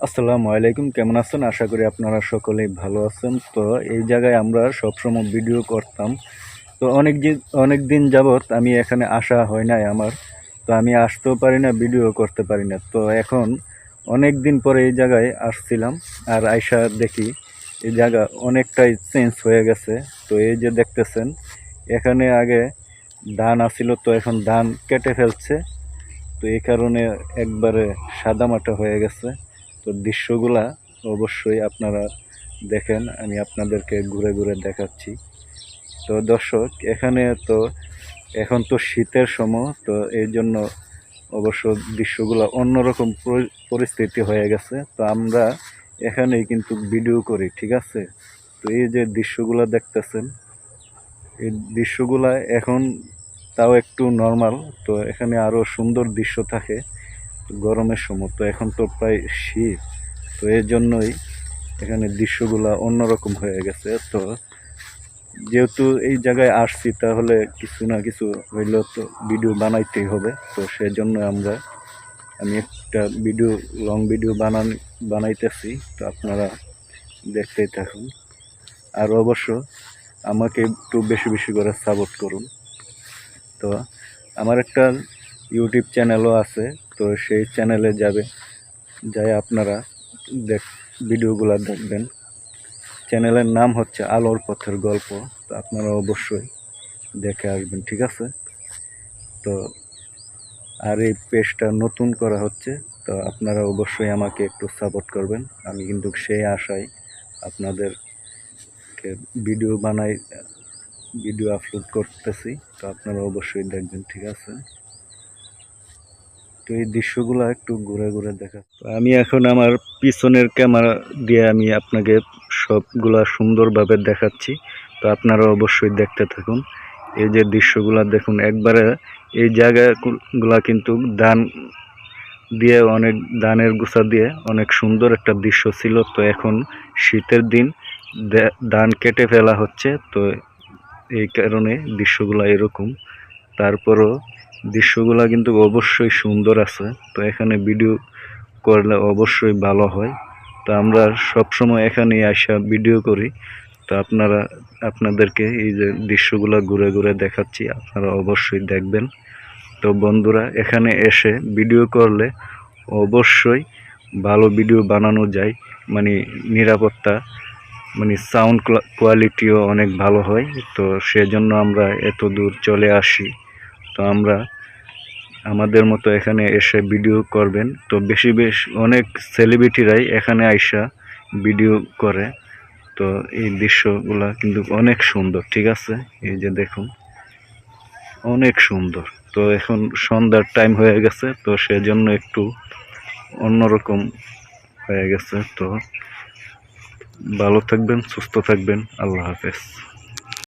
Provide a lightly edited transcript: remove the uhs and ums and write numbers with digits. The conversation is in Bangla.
আসসালামু আলাইকুম, কেমন আছেন? আশা করি আপনারা সকলেই ভালো আছেন। তো এই জায়গায় আমরা সবসময় ভিডিও করতাম। তো অনেক দিন যাবৎ আমি এখানে আসা হয় নাই আমার। তো আমি আসতেও পারি না, ভিডিও করতে পারি না। তো এখন অনেক দিন পরে এই জায়গায় আসছিলাম, আর আইসা দেখি এই জায়গা অনেকটাই চেঞ্জ হয়ে গেছে। তো এই যে দেখতেছেন, এখানে আগে ধান আসিল, তো এখন ধান কেটে ফেলছে। তো এই কারণে একবারে সাদামাটা হয়ে গেছে। তো দৃশ্যগুলা অবশ্যই আপনারা দেখেন, আমি আপনাদেরকে ঘুরে ঘুরে দেখাচ্ছি। তো দর্শক, এখানে তো এখন তো শীতের সময়, তো এই জন্য অবশ্য দৃশ্যগুলো অন্যরকম পরিস্থিতি হয়ে গেছে। তো আমরা এখানেই কিন্তু ভিডিও করি, ঠিক আছে? তো এই যে দৃশ্যগুলো দেখতেছেন, এই দৃশ্যগুলা এখন তাও একটু নর্মাল। তো এখানে আরও সুন্দর দৃশ্য থাকে গরমের সময়। তো এখন তো প্রায় শীত, তো এর জন্যই এখানে দৃশ্যগুলা অন্যরকম হয়ে গেছে। তো যেহেতু এই জায়গায় আসছি, তাহলে কিছু না কিছু হইলেও তো ভিডিও বানাইতেই হবে। তো সেজন্য আমি একটা লং ভিডিও বানাইতেছি। তো আপনারা দেখতেই থাকুন, আর অবশ্য আমাকে একটু বেশি বেশি করে সাপোর্ট করুন। তো আমার একটা ইউটিউব চ্যানেলও আছে, তো সেই চ্যানেলে যাই আপনারা ভিডিওগুলো দেখবেন। চ্যানেলের নাম হচ্ছে আলোর পথের গল্প। তো আপনারা অবশ্যই দেখে আসবেন, ঠিক আছে? তো আর এই পেজটা নতুন করা হচ্ছে, তো আপনারা অবশ্যই আমাকে একটু সাপোর্ট করবেন। আমি কিন্তু সেই আশায় আপনাদেরকে ভিডিও আপলোড করতেছি। তো আপনারা অবশ্যই দেখবেন, ঠিক আছে? তো এই দৃশ্যগুলো একটু ঘুরে ঘুরে দেখা। আমি এখন আমার পিছনের ক্যামেরা দিয়ে আমি আপনাকে সবগুলা সুন্দরভাবে দেখাচ্ছি। তো আপনারা অবশ্যই দেখতে থাকুন। এই যে দৃশ্যগুলা দেখুন একবারে, এই জায়গাগুলা কিন্তু ধানের গুছা দিয়ে অনেক সুন্দর একটা দৃশ্য ছিল। তো এখন শীতের দিন ধান কেটে ফেলা হচ্ছে, তো এই কারণে দৃশ্যগুলা এরকম। তারপরও দৃশ্যগুলা কিন্তু অবশ্যই সুন্দর আছে। তো এখানে ভিডিও করলে অবশ্যই ভালো হয়। তো আমরা সবসময় এখানে আসা ভিডিও করি। তো আপনাদেরকে এই যে দৃশ্যগুলো ঘুরে ঘুরে দেখাচ্ছি, আপনারা অবশ্যই দেখবেন। তো বন্ধুরা, এখানে এসে ভিডিও করলে অবশ্যই ভালো ভিডিও বানানো যায়, মানে নিরাপত্তা, মানে সাউন্ড কোয়ালিটিও অনেক ভালো হয়। তো সেজন্য আমরা এত দূর চলে আসি। তো আমাদের মতো এখানে এসে ভিডিও করবেন। তো বেশি অনেক সেলিব্রিটিরাই এখানে আইসা ভিডিও করে। তো এই দৃশ্যগুলা কিন্তু অনেক সুন্দর, ঠিক আছে? এই যে দেখুন, অনেক সুন্দর। তো এখন সন্ধ্যার টাইম হয়ে গেছে, তো সেজন্য একটু অন্যরকম হয়ে গেছে। তো ভালো থাকবেন, সুস্থ থাকবেন, আল্লাহ হাফেজ।